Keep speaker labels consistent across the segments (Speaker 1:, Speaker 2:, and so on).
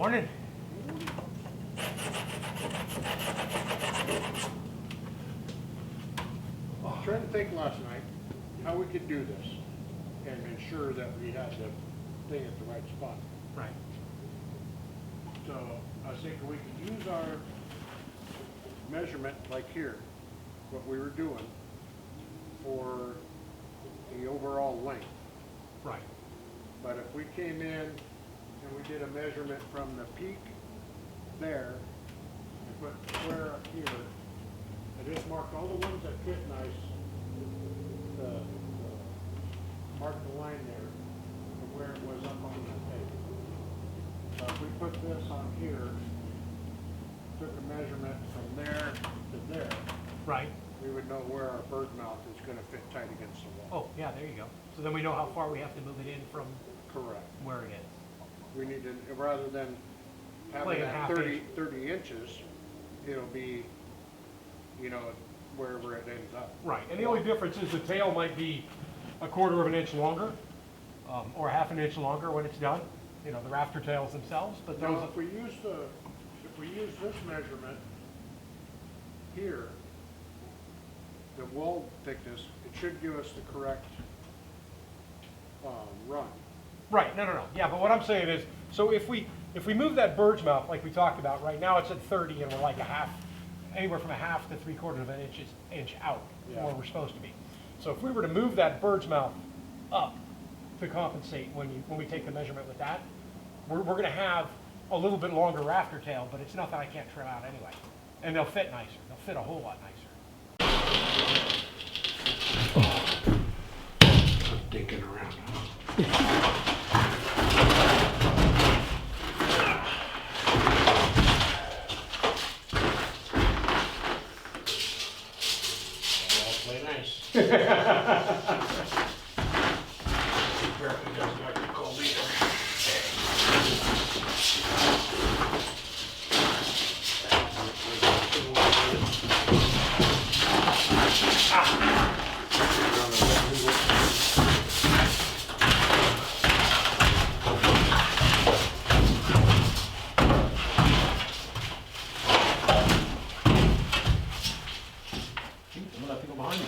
Speaker 1: Morning.
Speaker 2: I was trying to think last night how we could do this and ensure that we had the thing at the right spot.
Speaker 1: Right.
Speaker 2: So I was thinking we could use our measurement like here, what we were doing, for the overall length.
Speaker 1: Right.
Speaker 2: But if we came in and we did a measurement from the peak there, and put square up here, I just marked all the ones that fit nice, mark the line there from where it was up on the table. So if we put this on here, took a measurement from there to there,
Speaker 1: Right.
Speaker 2: we would know where our bird mouth is gonna fit tight against the wall.
Speaker 1: Oh, yeah, there you go. So then we know how far we have to move it in from
Speaker 2: Correct.
Speaker 1: where it is.
Speaker 2: We need to, rather than
Speaker 1: Play
Speaker 2: having
Speaker 1: it
Speaker 2: that
Speaker 1: half
Speaker 2: 30 inches, it'll be, you know, wherever it ends up.
Speaker 1: Right, and the only difference is the tail might be a 1/4 of an inch longer, or 1/2 an inch longer when it's done. You know, the rafter tails themselves, but
Speaker 2: Now,
Speaker 1: those,
Speaker 2: if we use this measurement here, the wall thickness, it should give us the correct, run.
Speaker 1: right, no. Yeah, but what I'm saying is, so if we move that bird's mouth like we talked about, right now it's at 30 and we're like anywhere from 1/2 to 3/4 of an inch out from
Speaker 2: Yeah.
Speaker 1: where we're supposed to be. So if we were to move that bird's mouth up to compensate when we take the measurement with that, we're going to have a little bit longer rafter tail, but it's nothing I can't trim out anyway. And they'll fit nicer. They'll fit a whole lot nicer.
Speaker 2: I'm thinking around. Play nice. Apparently doesn't like the cold either.
Speaker 1: I'm gonna have to go behind you.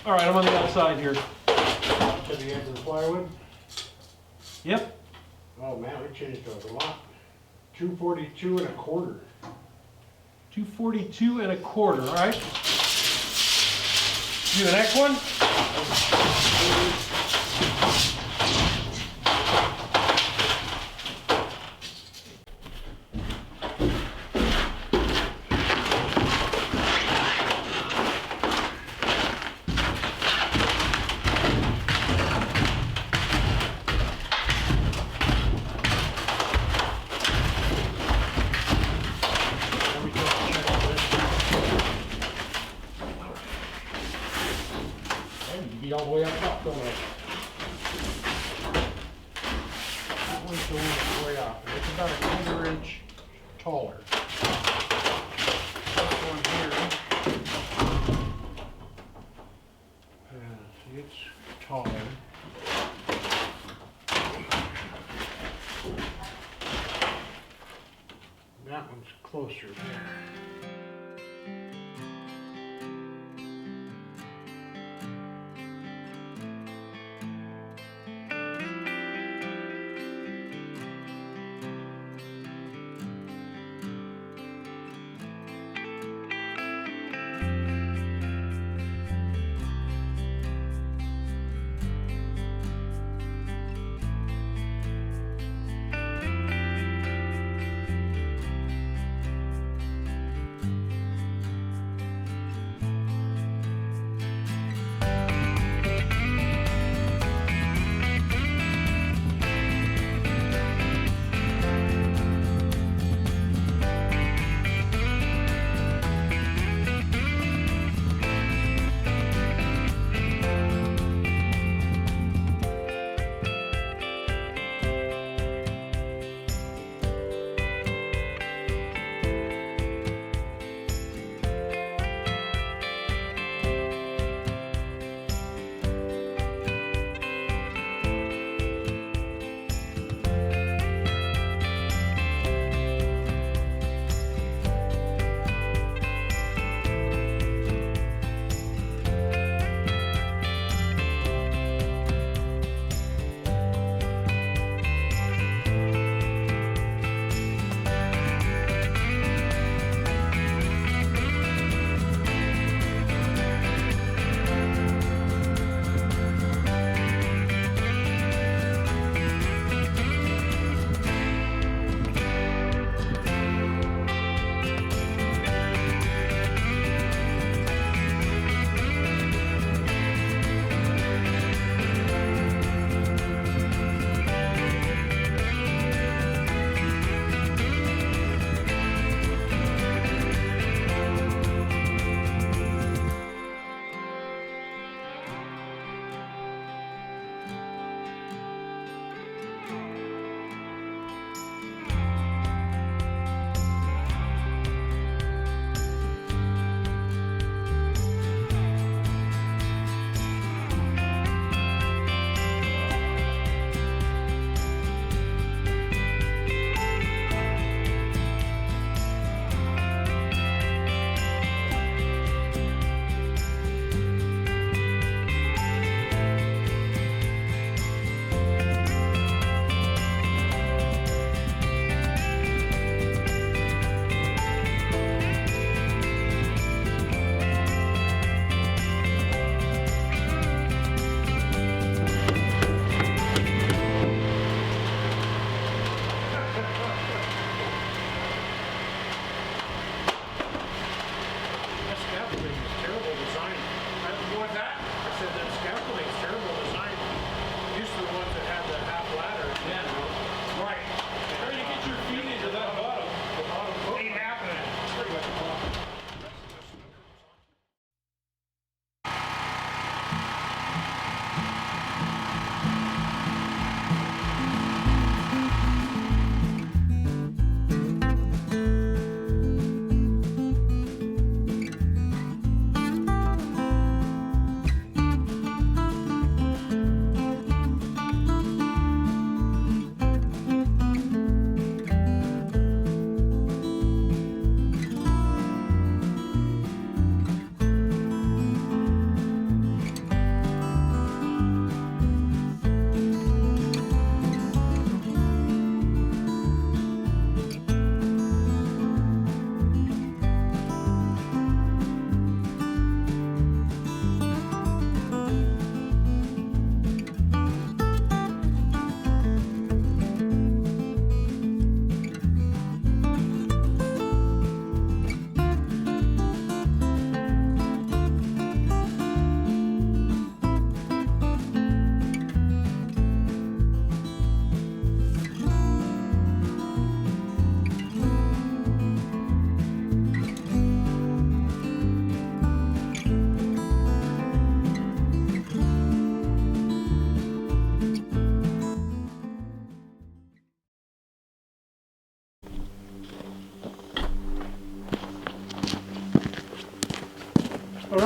Speaker 1: All right, I'm on the outside here.
Speaker 2: To the end of the plywood?
Speaker 1: Yep.
Speaker 2: Oh man, we changed a lot. 242 1/4.
Speaker 1: 242 1/4, all right? Do the next one? Be all the way up top, don't I?
Speaker 2: That one's the one that's way up. It's about a 1/4 inch taller. This one here. See, it's taller. That one's closer there.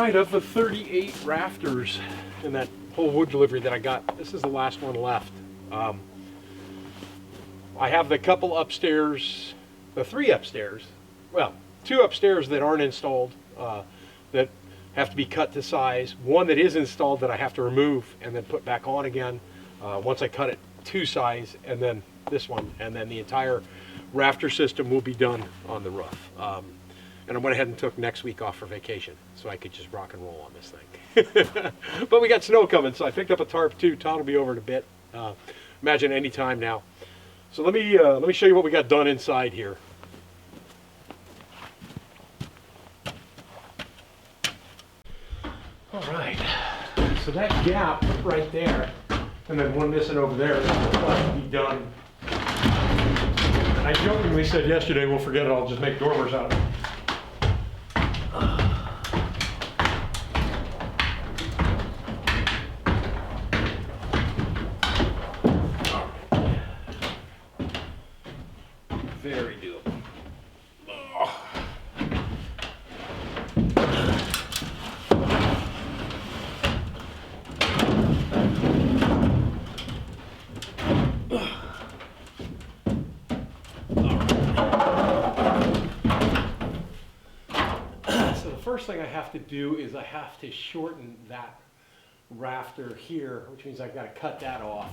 Speaker 1: right, of the 38 rafters in that whole wood delivery that I got, this is the last one left. I have the couple upstairs, the 3 upstairs, well, 2 upstairs that aren't installed, that have to be cut to size. 1 that is installed that I have to remove and then put back on again once I cut it to size, and then this one, and then the entire rafter system will be done on the roof. And I went ahead and took next week off for vacation so I could just rock and roll on this thing. But we got snow coming, so I picked up a tarp too. Todd will be over in a bit. Imagine any time now. So let me show you what we got done inside here. All right, so that gap right there, and then one missing over there, will have to be done. And I jokingly said yesterday, we'll forget it, I'll just make dormers out of it. Very doable. So the first thing I have to do is I have to shorten that rafter here, which means I've got to cut that off.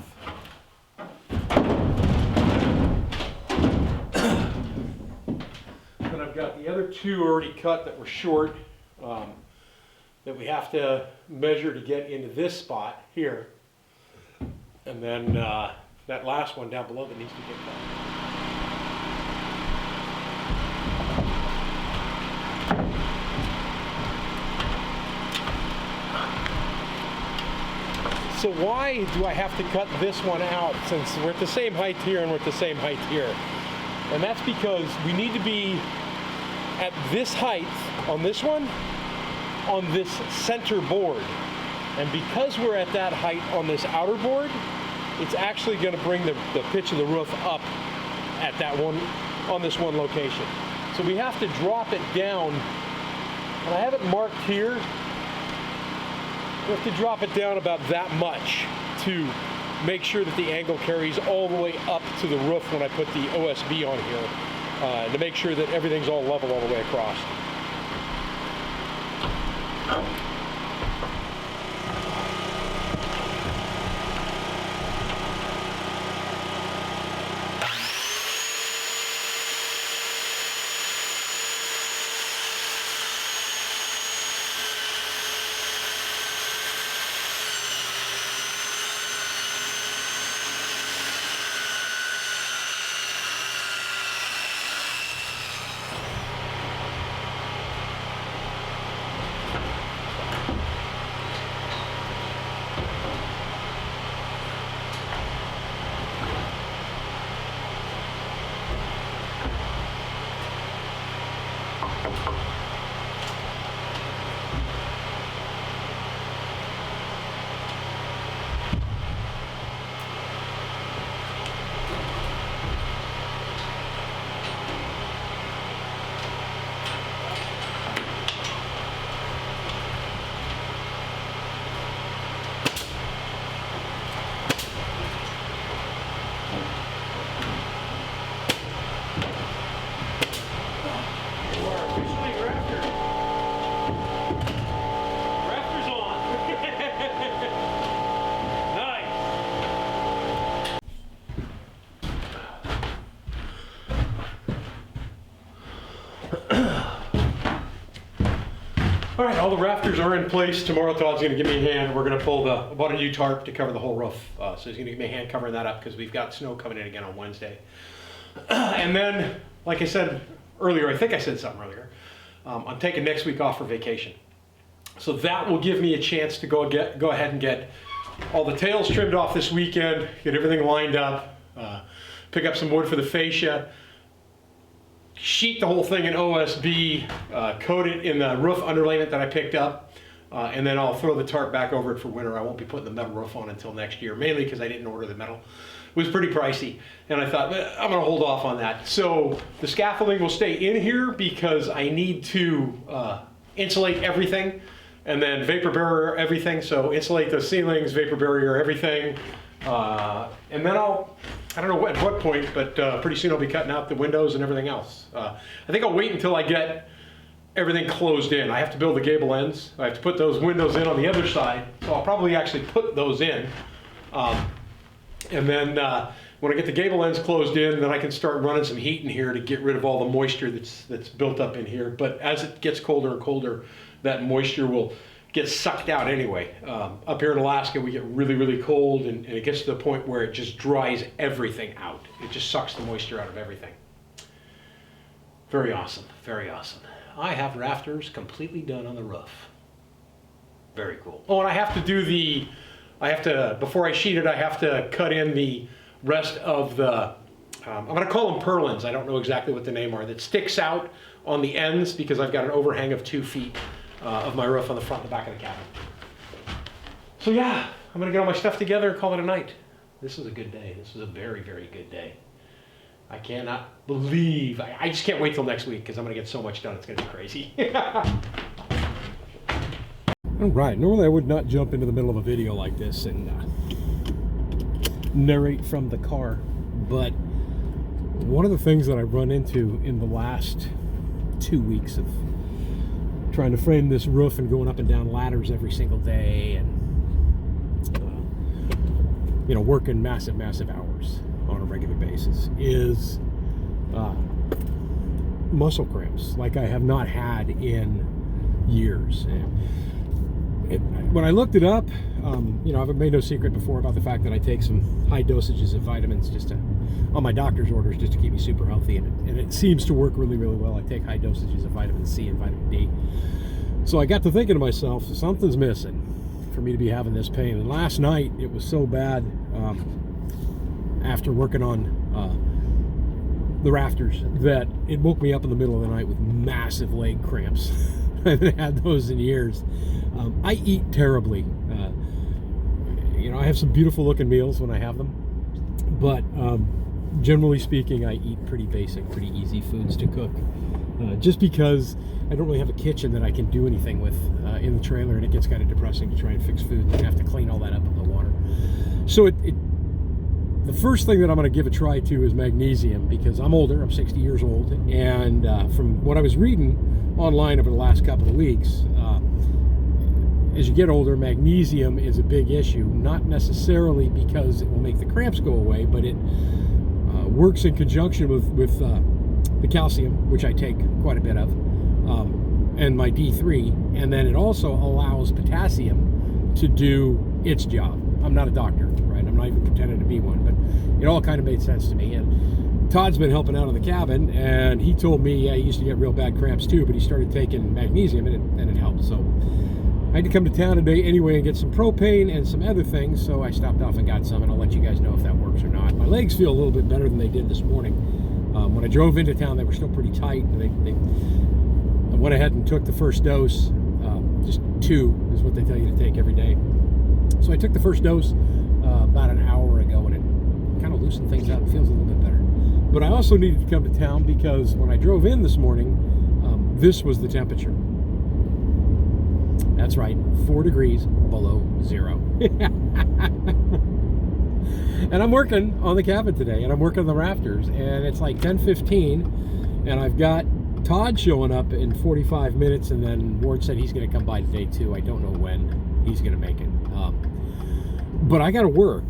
Speaker 1: And I've got the other 2 already cut that were short, that we have to measure to get into this spot here. And then that last one down below that needs to get cut. So why do I have to cut this one out, since we're at the same height here and we're at the same height here? And that's because we need to be at this height on this one, on this center board. And because we're at that height on this outer board, it's actually going to bring the pitch of the roof up at that one, on this one location. So we have to drop it down, and I have it marked here. We have to drop it down about that much to make sure that the angle carries all the way up to the roof when I put the OSB on here, to make sure that everything's all level all the way across. All right, all the rafters are in place. Tomorrow Todd's gonna give me a hand. We're gonna pull I bought a new tarp to cover the whole roof. So he's gonna give me a hand covering that up because we've got snow coming in again on Wednesday. And then, like I said earlier, I think I said something earlier, I'm taking next week off for vacation. So that will give me a chance to go ahead and get all the tails trimmed off this weekend, get everything lined up, pick up some wood for the fascia, sheet the whole thing in OSB, coat it in the roof underlayment that I picked up, and then I'll throw the tarp back over it for winter. I won't be putting the metal roof on until next year, mainly because I didn't order the metal. It was pretty pricey, and I thought, I'm going to hold off on that. So the scaffolding will stay in here because I need to insulate everything, and then vapor barrier everything. So insulate the ceilings, vapor barrier everything. And then I don't know at what point, but pretty soon I'll be cutting out the windows and everything else. I think I'll wait until I get everything closed in. I have to build the gable ends. I have to put those windows in on the other side. So I'll probably actually put those in. And then when I get the gable ends closed in, then I can start running some heat in here to get rid of all the moisture that's built up in here. But as it gets colder and colder, that moisture will get sucked out anyway. Up here in Alaska, we get really, really cold, and it gets to the point where it just dries everything out. It just sucks the moisture out of everything. Very awesome, very awesome. I have rafters completely done on the roof. Very cool. Oh, and I have to before I sheet it, I have to cut in the rest of the, I'm going to call them purlins. I don't know exactly what the name are, that sticks out on the ends because I've got an overhang of 2 feet of my roof on the front and the back of the cabin. So yeah, I'm going to get all my stuff together and call it a night. This was a good day. This was a very, very good day. I cannot believe, I just can't wait till next week because I'm going to get so much done. It's going to be crazy. All right, normally I would not jump into the middle of a video like this and narrate from the car, but one of the things that I've run into in the last 2 weeks of trying to frame this roof and going up and down ladders every single day and you know, working massive hours on a regular basis is muscle cramps like I have not had in years. When I looked it up, you know, I've made no secret before about the fact that I take some high dosages of vitamins just to, on my doctor's orders, just to keep me super healthy, and it seems to work really, really well. I take high dosages of vitamin C and vitamin D. So I got to thinking to myself, something's missing for me to be having this pain. And last night it was so bad, after working on the rafters, that it woke me up in the middle of the night with massive leg cramps. I haven't had those in years. I eat terribly. You know, I have some beautiful looking meals when I have them, but generally speaking, I eat pretty basic, pretty easy foods to cook. Just because I don't really have a kitchen that I can do anything with in the trailer, and it gets kind of depressing to try and fix food and have to clean all that up with the water. So the first thing that I'm going to give a try to is magnesium, because I'm older, I'm 60 years old, and from what I was reading online over the last couple of weeks, as you get older, magnesium is a big issue, not necessarily because it will make the cramps go away, but it works in conjunction with the calcium, which I take quite a bit of, and my D3, and then it also allows potassium to do its job. I'm not a doctor, right? I'm not even pretending to be one, but it all kind of made sense to me. And Todd's been helping out in the cabin, and he told me, yeah, he used to get real bad cramps too, but he started taking magnesium, and it helped. So I had to come to town today anyway and get some propane and some other things, so I stopped off and got some, and I'll let you guys know if that works or not. My legs feel a little bit better than they did this morning. When I drove into town, they were still pretty tight. I went ahead and took the first dose. Just 2 is what they tell you to take every day. So I took the first dose about an hour ago, and it kind of loosened things up. It feels a little bit better. But I also needed to come to town because when I drove in this morning, this was the temperature. That's right, 4 degrees below zero. And I'm working on the cabin today, and I'm working on the rafters, and it's like 10:15, and I've got Todd showing up in 45 minutes, and then Ward said he's going to come by today too. I don't know when he's going to make it. But I got to work,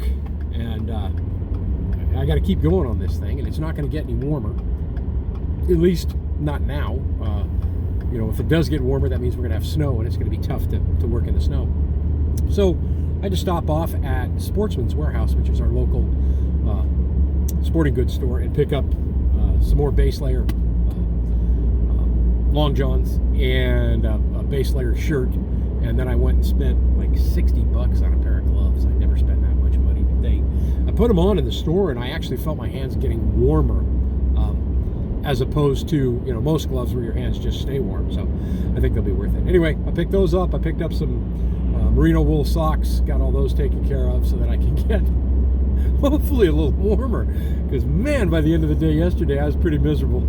Speaker 1: and I got to keep going on this thing, and it's not going to get any warmer, at least not now. You know, if it does get warmer, that means we're going to have snow, and it's going to be tough to work in the snow. So I had to stop off at Sportsman's Warehouse, which is our local sporting goods store, and pick up some more base layer long johns and a base layer shirt. And then I went and spent like $60 on a pair of gloves. I never spent that much money, but I put them on in the store, and I actually felt my hands getting warmer, as opposed to, you know, most gloves where your hands just stay warm. So I think they'll be worth it. Anyway, I picked those up. I picked up some merino wool socks, got all those taken care of so that I can get hopefully a little warmer, because man, by the end of the day yesterday I was pretty miserable.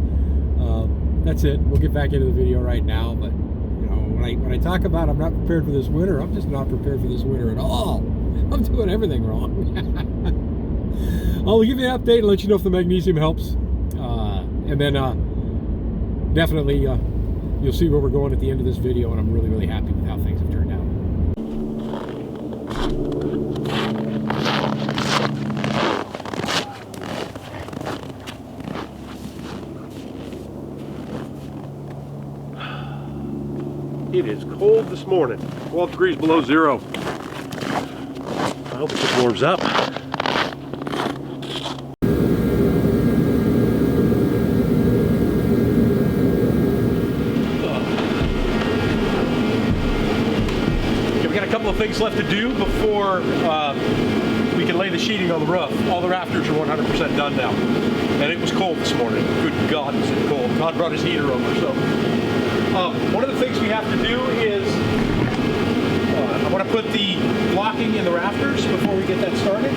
Speaker 1: That's it. We'll get back into the video right now, but you know,
Speaker 3: When I talk about I'm not prepared for this winter, I'm just not prepared for this winter at all. I'm doing everything wrong. I'll give you an update and let you know if the magnesium helps. And then definitely you'll see where we're going at the end of this video, and I'm really, really happy with how things have turned out.
Speaker 4: It is cold this morning, 12 degrees below zero. I hope it just warms up. Okay, we got a couple of things left to do before we can lay the sheeting on the roof. All the rafters are 100% done now. And it was cold this morning. Good God, was it cold. Todd brought his heater over, so. One of the things we have to do is I want to put the blocking in the rafters before we get that started.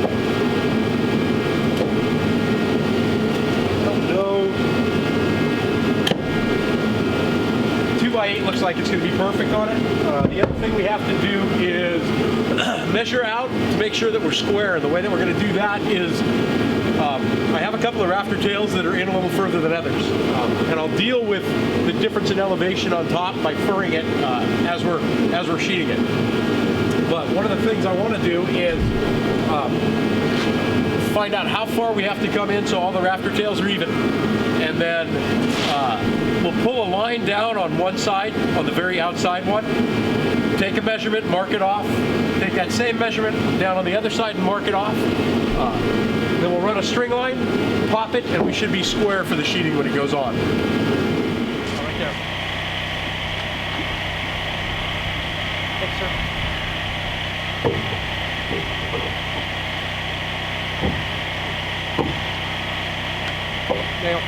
Speaker 4: Oh no. 2x8 looks like it's going to be perfect on it. The other thing we have to do is measure out to make sure that we're square. And the way that we're going to do that is I have a couple of rafter tails that are in a little further than others, and I'll deal with the difference in elevation on top by furring it as we're sheeting it. But one of the things I want to do is find out how far we have to come in so all the rafter tails are even, and then we'll pull a line down on one side, on the very outside one, take a measurement, mark it off, take that same measurement down on the other side and mark it off. Then we'll run a string line, pop it, and we should be square for the sheeting when it goes on. Right there. Thanks, sir. Nail.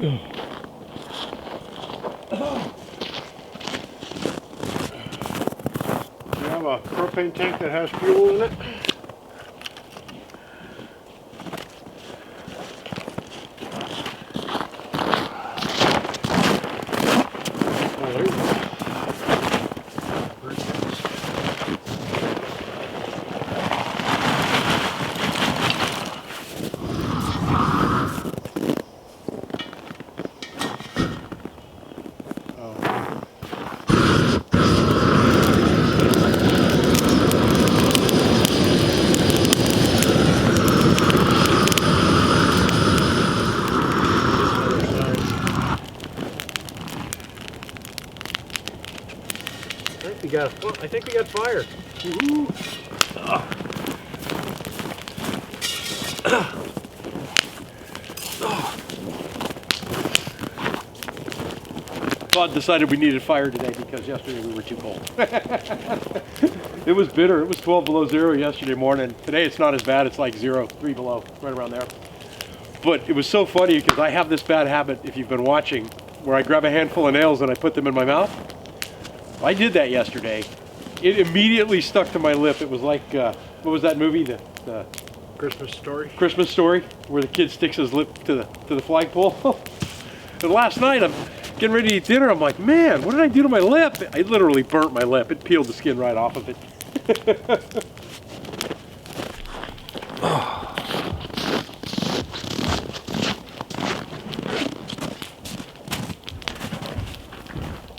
Speaker 2: You have a propane tank that has fuel in it. Oh, there you go.
Speaker 4: I think we got fire. Todd decided we needed fire today because yesterday we were too cold. It was bitter. It was 12 below zero yesterday morning. Today it's not as bad. It's like 3 below, right around there. But it was so funny because I have this bad habit, if you've been watching, where I grab a handful of nails and I put them in my mouth. I did that yesterday. It immediately stuck to my lip. It was like, what was that movie? The
Speaker 2: Christmas Story?
Speaker 4: Christmas Story, where the kid sticks his lip to the flagpole. And last night I'm getting ready to eat dinner. I'm like, man, what did I do to my lip? I literally burnt my lip. It peeled the skin right off of it.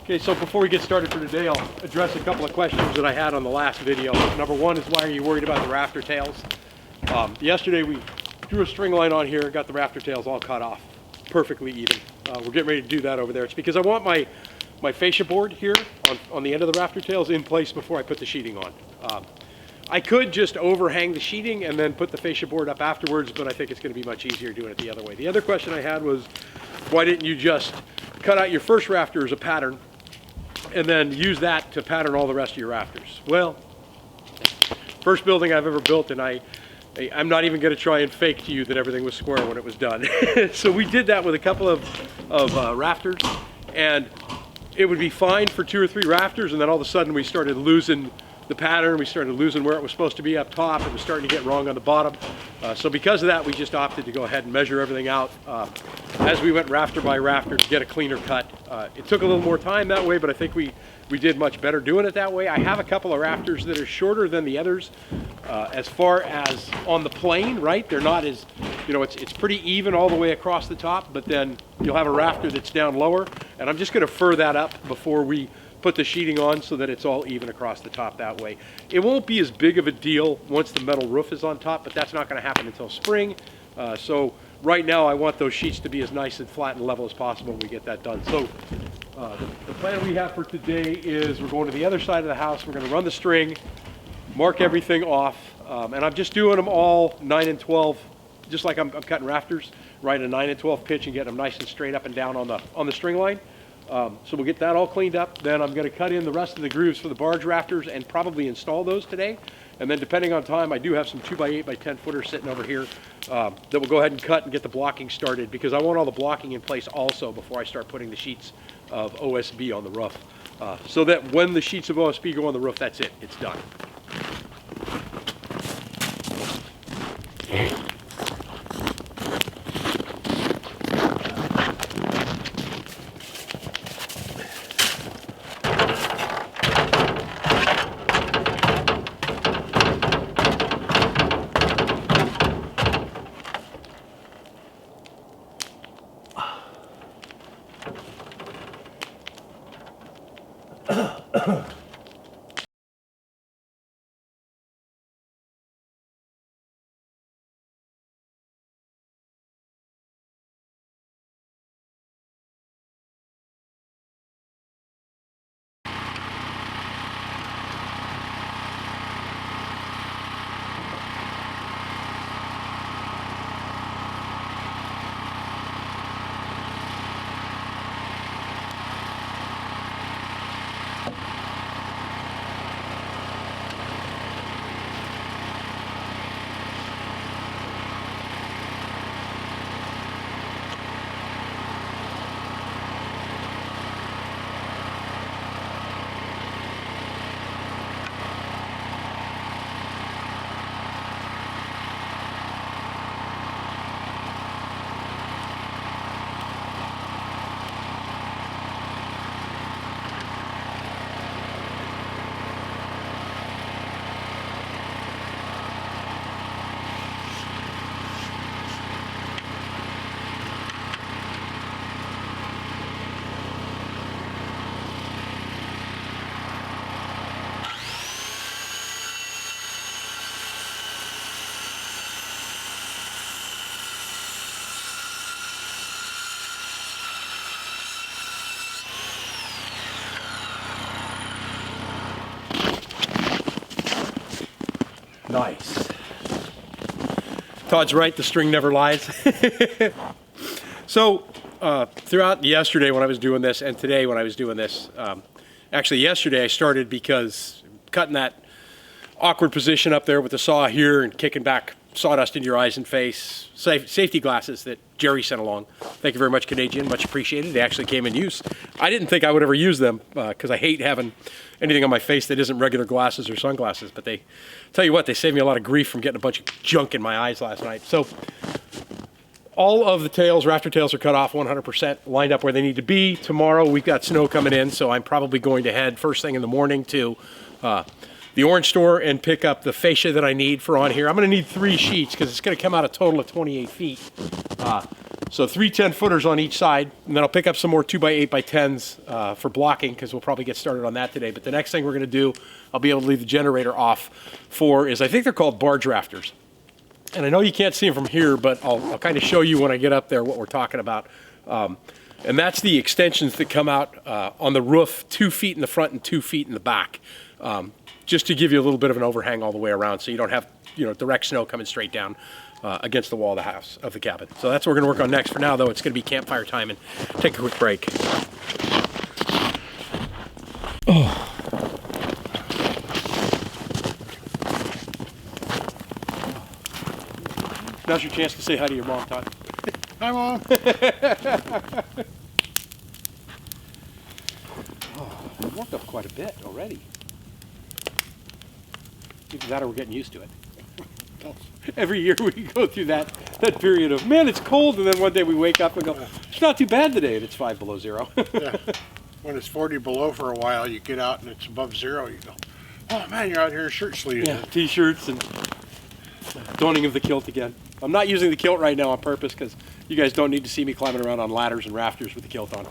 Speaker 4: Okay, so before we get started for today, I'll address a couple of questions that I had on the last video. Number one is, why are you worried about the rafter tails? Yesterday we drew a string line on here, got the rafter tails all cut off, perfectly even. We're getting ready to do that over there. It's because I want my fascia board here on the end of the rafter tails in place before I put the sheeting on. I could just overhang the sheeting and then put the fascia board up afterwards, but I think it's going to be much easier doing it the other way. The other question I had was, why didn't you just cut out your first rafter as a pattern and then use that to pattern all the rest of your rafters? Well, First building I've ever built, and I'm not even going to try and fake to you that everything was square when it was done. So we did that with a couple of rafters, and it would be fine for 2 or 3 rafters, and then all of a sudden we started losing the pattern. We started losing where it was supposed to be up top. It was starting to get wrong on the bottom. So because of that, we just opted to go ahead and measure everything out as we went rafter by rafter to get a cleaner cut. It took a little more time that way, but I think we did much better doing it that way. I have a couple of rafters that are shorter than the others as far as on the plane, right? They're not as, you know, it's pretty even all the way across the top, but then you'll have a rafter that's down lower, and I'm just going to fur that up before we put the sheeting on so that it's all even across the top that way. It won't be as big of a deal once the metal roof is on top, but that's not going to happen until spring. So right now I want those sheets to be as nice and flat and level as possible when we get that done. So the plan we have for today is we're going to the other side of the house. We're going to run the string, mark everything off, and I'm just doing them all 9 and 12, just like I'm cutting rafters, right? A 9 and 12 pitch and getting them nice and straight up and down on the string line. So we'll get that all cleaned up. Then I'm going to cut in the rest of the grooves for the barge rafters and probably install those today. And then depending on time, I do have some 2x8 by 10 footers sitting over here that we'll go ahead and cut and get the blocking started, because I want all the blocking in place also before I start putting the sheets of OSB on the roof. So that when the sheets of OSB go on the roof, that's it. It's done. Nice. Todd's right, the string never lies. So throughout yesterday when I was doing this and today when I was doing this, actually yesterday I started because cutting that awkward position up there with the saw here and kicking back sawdust into your eyes and face, safety glasses that Jerry sent along. Thank you very much, Canadian, much appreciated. They actually came in use. I didn't think I would ever use them because I hate having anything on my face that isn't regular glasses or sunglasses, but they, tell you what, they saved me a lot of grief from getting a bunch of junk in my eyes last night. So all of the tails, rafter tails, are cut off 100%, lined up where they need to be. Tomorrow we've got snow coming in, so I'm probably going to head first thing in the morning to the orange store and pick up the fascia that I need for on here. I'm going to need 3 sheets because it's going to come out a total of 28 feet. So 3 10-footers on each side, and then I'll pick up some more 2x8 by 10s for blocking because we'll probably get started on that today. But the next thing we're going to do, I'll be able to leave the generator off for, is I think they're called barge rafters. And I know you can't see them from here, but I'll kind of show you when I get up there what we're talking about. And that's the extensions that come out on the roof, 2 feet in the front and 2 feet in the back. Just to give you a little bit of an overhang all the way around so you don't have, you know, direct snow coming straight down against the wall of the house, of the cabin. So that's what we're going to work on next. For now, though, it's going to be campfire time and take a quick break. Oh. Now's your chance to say hi to your mom, Todd.
Speaker 2: Hi, Mom.
Speaker 4: Oh, it worked up quite a bit already. Either that or we're getting used to it. Every year we go through that period of, man, it's cold, and then one day we wake up and go, it's not too bad today, and it's 5 below zero.
Speaker 2: Yeah. When it's 40 below for a while, you get out and it's above zero, you go, oh man, you're out here in shirt sleeves.
Speaker 4: Yeah, t-shirts and donning of the kilt again. I'm not using the kilt right now on purpose because you guys don't need to see me climbing around on ladders and rafters with the kilt on.